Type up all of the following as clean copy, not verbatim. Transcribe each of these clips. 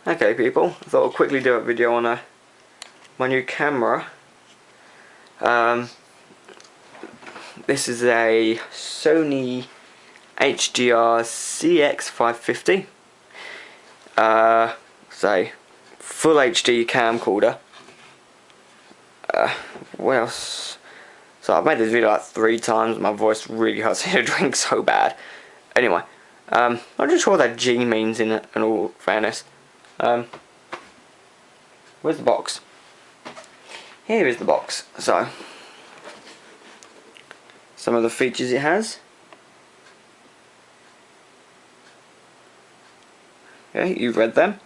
Okay people, I thought I'd quickly do a video on my new camera. This is a Sony HDR CX550. It's a full HD camcorder. What else? So I've made this video like 3 times. My voice really hurts to drink so bad. Anyway, I'm not just sure what that G means in all fairness. Where's the box? Here is the box. So, some of the features it has. Okay, you've read them.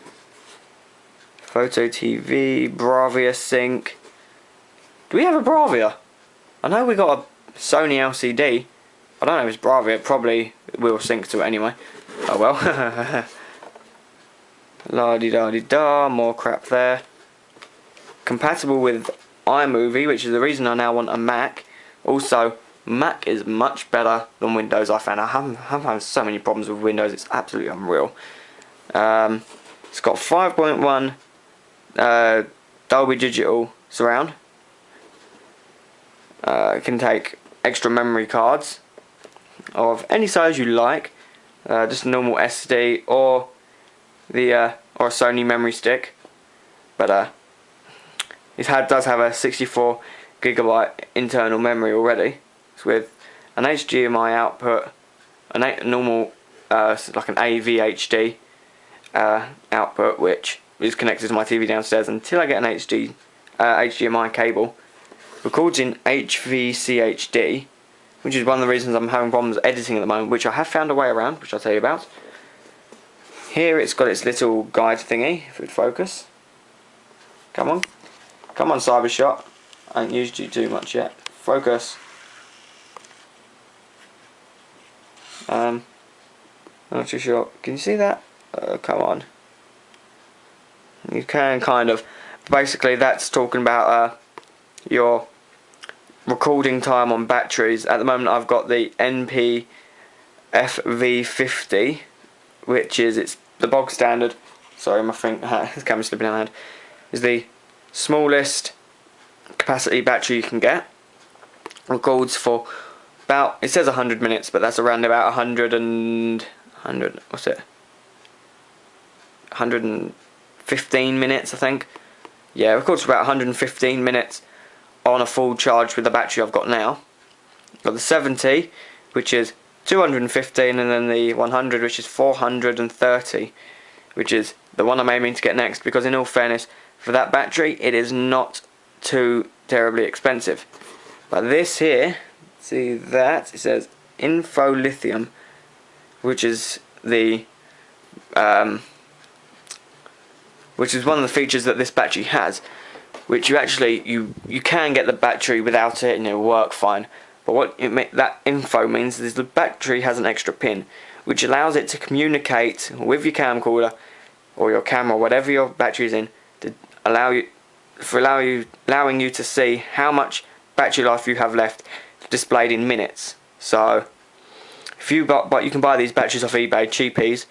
Photo TV, Bravia sync. Do we have a Bravia? I know we got a Sony LCD. I don't know if it's Bravia, it probably will sync to it anyway. Oh well. La-di-da-di-da, more crap there. Compatible with iMovie, which is the reason I now want a Mac. Also, Mac is much better than Windows, I found. I'm having so many problems with Windows, it's absolutely unreal. It's got 5.1 Dolby Digital surround. It can take extra memory cards of any size you like, just a normal SD or a Sony memory stick. But it does have a 64 GB internal memory already. It's with an HDMI output, a normal like an AV HD output, which is connected to my TV downstairs until I get an HDMI cable. Records in HVCHD, which is one of the reasons I'm having problems editing at the moment, which I have found a way around, which I'll tell you about. Here it's got its little guide thingy, if it would focus. Come on. Come on, Cybershot. I ain't used you too much yet. Focus. I'm not too sure. Can you see that? Come on. You can kind of. Basically, that's talking about your recording time on batteries. At the moment, I've got the NP-FV50, which is the bog standard. Sorry, my this camera's slipping out of my hand. Is the smallest capacity battery you can get. Records for about, it says 100 minutes, but that's around about 100 what's it? 115 minutes, I think. Yeah, records for about 115 minutes on a full charge with the battery I've got now. Got the 70, which is 215, and then the 100, which is 430, which is the one I'm aiming to get next, because in all fairness, for that battery, it is not too terribly expensive. But this here, see that? It says Info Lithium, which is the which is one of the features that this battery has. Which you actually you can get the battery without it and it'll work fine. But what that info means is the battery has an extra pin, which allows it to communicate with your camcorder or your camera, whatever your battery is in, to allowing you to see how much battery life you have left displayed in minutes. So if you can buy these batteries off eBay, cheapies,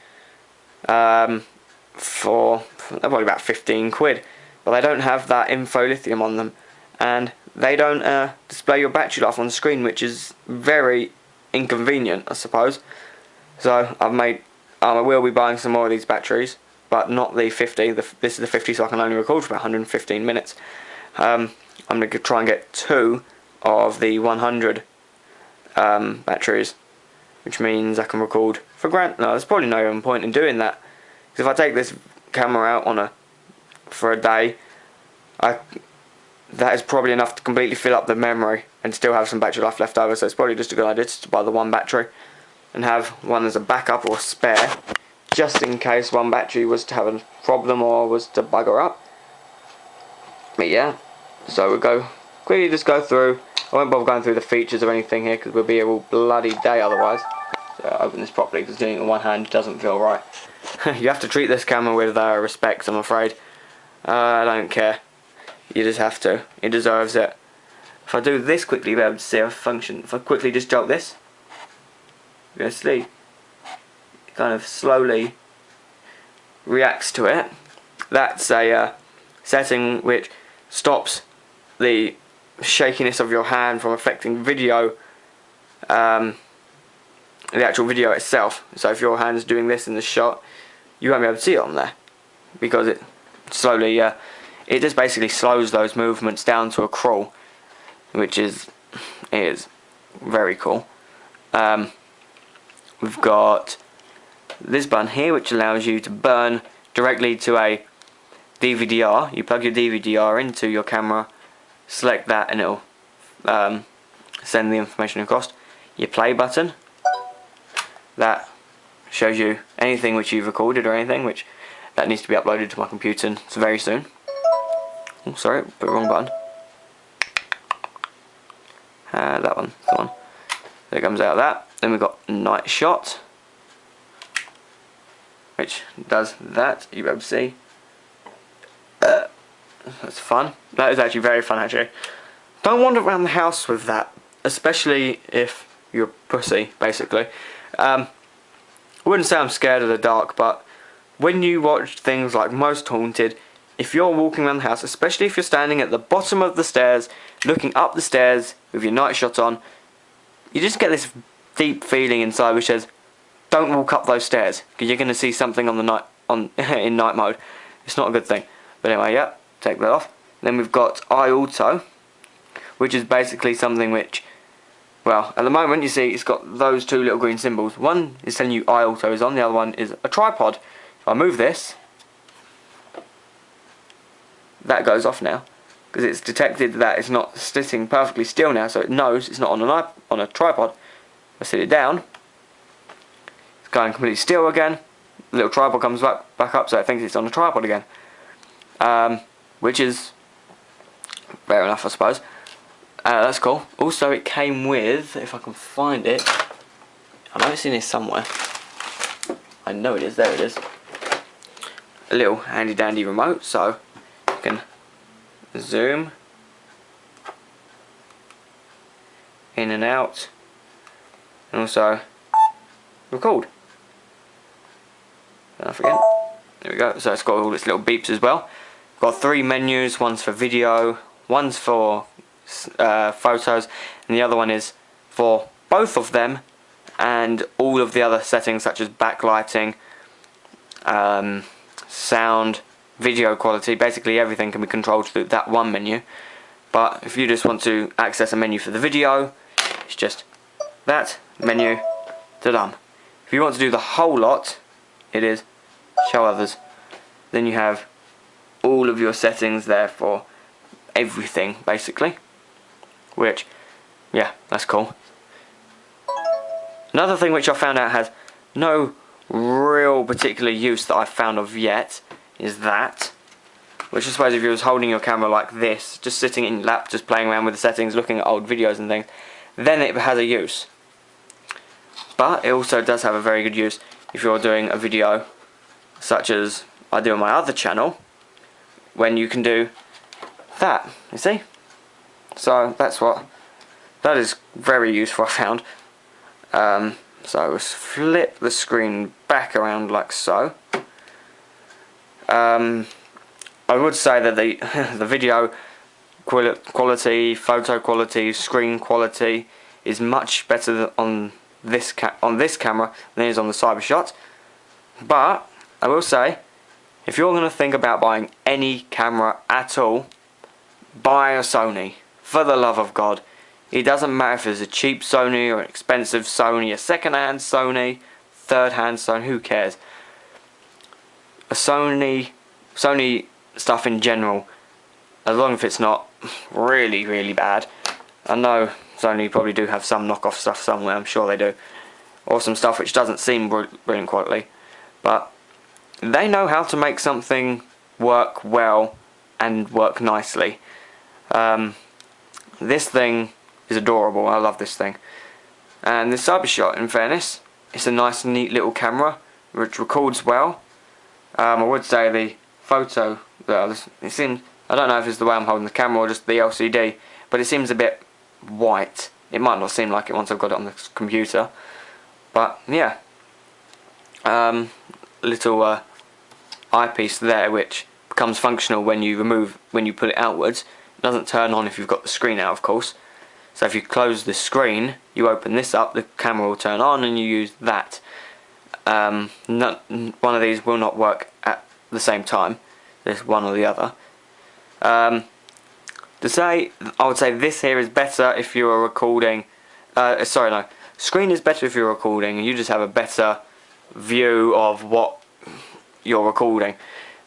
for they're probably about 15 quid, but they don't have that info lithium on them, and they don't display your battery life on the screen, which is very inconvenient, I suppose. So I will be buying some more of these batteries, but not the 50. This is the 50, so I can only record for about 115 minutes. I'm going to try and get 2 of the 100 batteries, which means I can record for no, there's probably no even point in doing that, because if I take this camera out for a day, that is probably enough to completely fill up the memory and still have some battery life left over. So it's probably just a good idea to buy the one battery and have one as a backup or spare, just in case one battery was to have a problem or was to bugger up. But yeah, so we'll quickly just go through. I won't bother going through the features or anything here because we'll be here all bloody day otherwise. So I'll open this properly, because doing it in one hand doesn't feel right. You have to treat this camera with respect, I'm afraid. I don't care. You just have to. It deserves it. If I do this quickly, you'll be able to see a function. If I quickly just jolt this, you're going to see it kind of slowly reacts to it. That's a setting which stops the shakiness of your hand from affecting video, the actual video itself. So if your hand's doing this in the shot, you won't be able to see it on there, because it slowly, it just basically slows those movements down to a crawl, which is very cool. We've got this button here which allows you to burn directly to a DVD-R. You plug your DVD-R into your camera, select that, and it'll send the information across. Your play button, that shows you anything which you've recorded or anything which that needs to be uploaded to my computer very soon. Oh, sorry, put the wrong button. That one, the one. So it comes out of that. Then we've got night shot, which does that. You'll be able to see. That's fun. That is actually very fun, actually. Don't wander around the house with that, especially if you're a pussy, basically. I wouldn't say I'm scared of the dark, but when you watch things like Most Haunted, if you're walking around the house, especially if you're standing at the bottom of the stairs, looking up the stairs with your night shot on, you just get this deep feeling inside which says, don't walk up those stairs, because you're going to see something on the night in night mode. It's not a good thing. But anyway, yeah, take that off. Then we've got Eye Auto, which is basically something which, well, at the moment you see it's got those two little green symbols. One is telling you Eye Auto is on, the other one is a tripod. If I move this, that goes off now, because it's detected that it's not sitting perfectly still now, so it knows it's not on a tripod. If I sit it down, it's going completely still again. The little tripod comes back up, so it thinks it's on a tripod again. Which is fair enough, I suppose. That's cool. Also, it came with, if I can find it, I know it's in here somewhere. I know it is, there it is. A little handy dandy remote, so you can zoom in and out, and also record. Don't forget. There we go. So it's got all its little beeps as well. Got 3 menus. One's for video, one's for photos, and the other one is for both of them and all of the other settings such as backlighting, sound, video quality. Basically everything can be controlled through that one menu. But if you just want to access a menu for the video, it's just that menu, ta-dum. If you want to do the whole lot, it is show others. Then you have all of your settings there for everything, basically. Which, yeah, that's cool. Another thing which I found out has no real particular use that I've found of yet is that, which I suppose if you was holding your camera like this, just sitting in your lap, just playing around with the settings, looking at old videos and things, then it has a use. But it also does have a very good use if you're doing a video such as I do on my other channel, when you can do that, you see? So that is very useful, I found. So let's flip the screen back around like so. I would say that the video quality, photo quality, screen quality is much better on this camera than it is on the Cybershot. But I will say, if you're going to think about buying any camera at all, buy a Sony. For the love of God. It doesn't matter if it's a cheap Sony or an expensive Sony, a second-hand Sony, third-hand Sony, who cares? A Sony stuff in general, as long as it's not really, really bad. I know Sony probably do have some knockoff stuff somewhere, I'm sure they do. Or some stuff which doesn't seem brilliant quality. But they know how to make something work well and work nicely. This thing is adorable. I love this thing. And the Cybershot, in fairness, it's a nice neat little camera which records well. I would say the photo, it seems, I don't know if it's the way I'm holding the camera or just the LCD, but it seems a bit white. It might not seem like it once I've got it on the computer, but yeah, little eyepiece there which becomes functional when you put it outwards. It doesn't turn on if you've got the screen out, of course. So if you close the screen, you open this up, the camera will turn on and you use that. One of these will not work at the same time. There's one or the other. I would say this here is better if you are recording. Screen is better if you're recording and you just have a better view of what you're recording.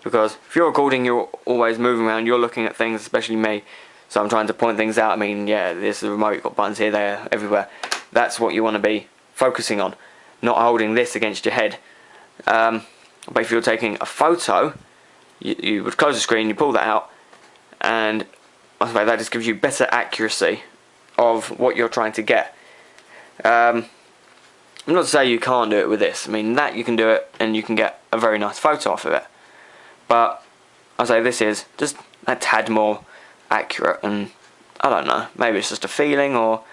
Because if you're recording, you're always moving around, you're looking at things, especially me. So I'm trying to point things out. I mean, yeah, this is the remote, you've got buttons here, there, everywhere. That's what you want to be focusing on, not holding this against your head. But if you're taking a photo, you would close the screen, you pull that out, and I suppose that just gives you better accuracy of what you're trying to get. I'm not to say you can't do it with this. I mean, that you can do it, and you can get a very nice photo off of it. But I say this is just a tad more accurate, and I don't know, maybe it's just a feeling, or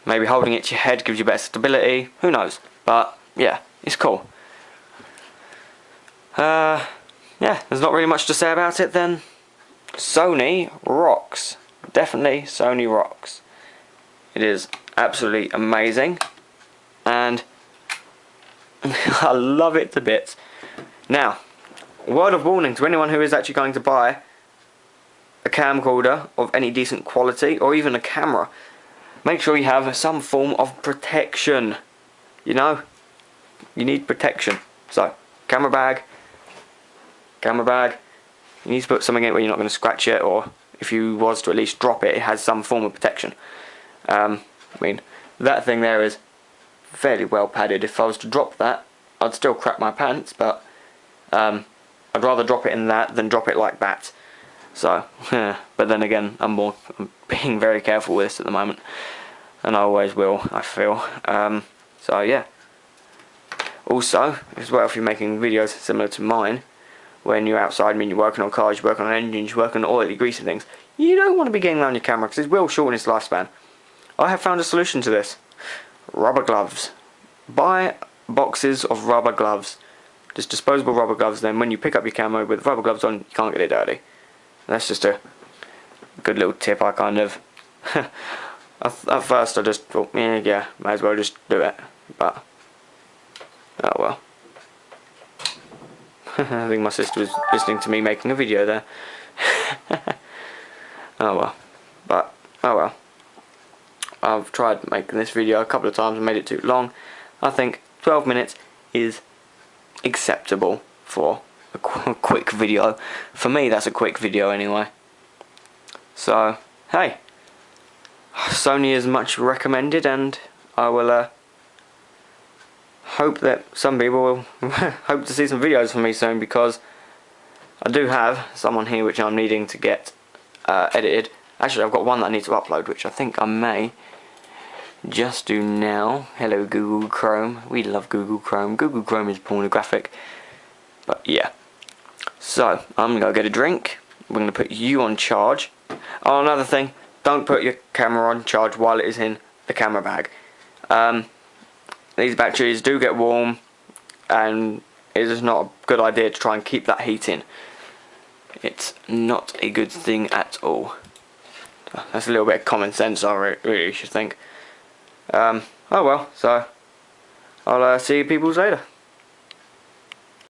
maybe holding it to your head gives you better stability, who knows. But yeah, it's cool. Yeah, there's not really much to say about it then. Sony rocks. Definitely Sony rocks. It is absolutely amazing, and I love it to bits. Now, word of warning to anyone who is actually going to buy a camcorder of any decent quality, or even a camera, make sure you have some form of protection. You know, you need protection. So, camera bag, you need to put something in it where you're not going to scratch it, or if you was to at least drop it, it has some form of protection. I mean, that thing there is fairly well padded. If I was to drop that, I'd still crap my pants, but I'd rather drop it in that than drop it like that. So, yeah, but then again, I'm being very careful with this at the moment, and I always will, I feel. So yeah. Also, as well, if you're making videos similar to mine, when you're outside, I mean, you're working on cars, you're working on engines, you're working on oily, greasy things, you don't want to be getting around your camera because it will shorten its lifespan. I have found a solution to this. Rubber gloves. Buy boxes of rubber gloves. Just disposable rubber gloves, then when you pick up your camera with rubber gloves on, you can't get it dirty. That's just a good little tip. I kind of at first I just thought, yeah, might as well just do it, but oh well. I think my sister was listening to me making a video there. Oh well, but oh well. I've tried making this video a couple of times and made it too long. I think 12 minutes is acceptable for a quick video. For me, that's a quick video anyway. So, hey, Sony is much recommended, and I will hope that some people will hope to see some videos from me soon, because I do have someone here which I'm needing to get edited. Actually, I've got one that I need to upload, which I think I may just do now. Hello Google Chrome. We love Google Chrome. Google Chrome is pornographic. But yeah. So, I'm going to go get a drink. We're going to put you on charge. Oh, another thing. Don't put your camera on charge while it is in the camera bag. These batteries do get warm, and it is not a good idea to try and keep that heat in. It's not a good thing at all. That's a little bit of common sense, I really should think. Oh well, so I'll see you peoples later.